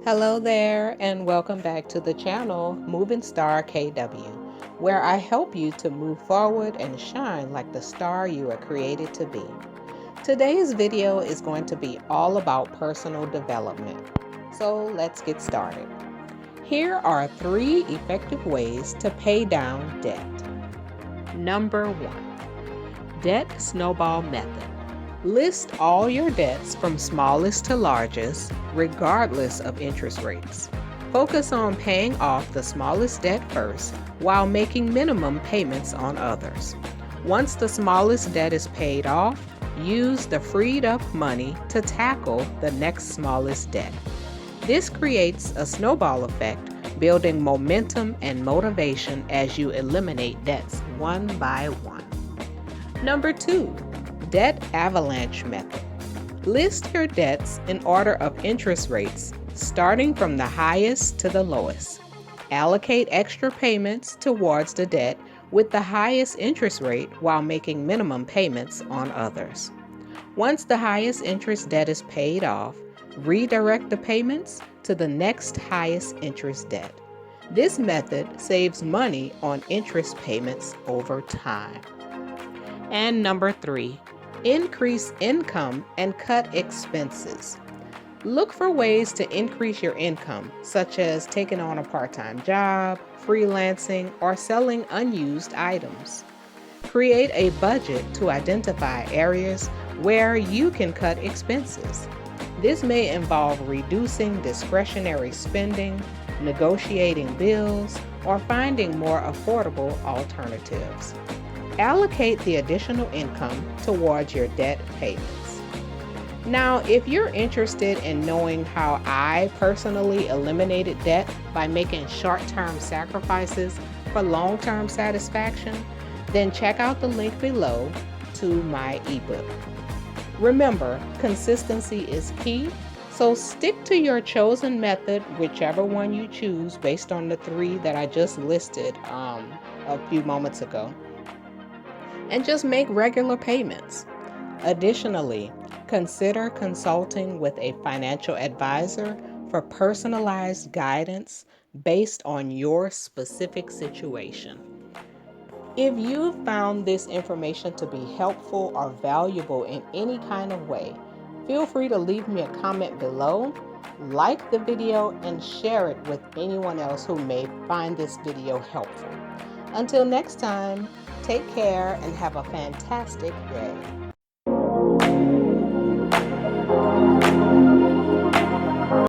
Hello there, and welcome back to the channel Moving Star KW, where I help you to move forward and shine like the star you are created to be. Today's video is going to be all about personal development. So let's get started. Here are 3 effective ways to pay down debt. Number 1, Debt Snowball Method. List all your debts from smallest to largest, regardless of interest rates. Focus on paying off the smallest debt first while making minimum payments on others. Once the smallest debt is paid off, use the freed up money to tackle the next smallest debt. This creates a snowball effect, building momentum and motivation as you eliminate debts one by one. Number 2, Debt Avalanche Method. List your debts in order of interest rates, starting from the highest to the lowest. Allocate extra payments towards the debt with the highest interest rate while making minimum payments on others. Once the highest interest debt is paid off, redirect the payments to the next highest interest debt. This method saves money on interest payments over time. And number 3, increase income and cut expenses. Look for ways to increase your income, such as taking on a part-time job, freelancing, or selling unused items. Create a budget to identify areas where you can cut expenses. This may involve reducing discretionary spending, negotiating bills, or finding more affordable alternatives. Allocate the additional income towards your debt payments. Now, if you're interested in knowing how I personally eliminated debt by making short-term sacrifices for long-term satisfaction, then check out the link below to my ebook. Remember, consistency is key, so stick to your chosen method, whichever one you choose based on the 3 that I just listed a few moments ago, and just make regular payments. Additionally, consider consulting with a financial advisor for personalized guidance based on your specific situation. If you found this information to be helpful or valuable in any kind of way, feel free to leave me a comment below, like the video, and share it with anyone else who may find this video helpful. Until next time, take care and have a fantastic day.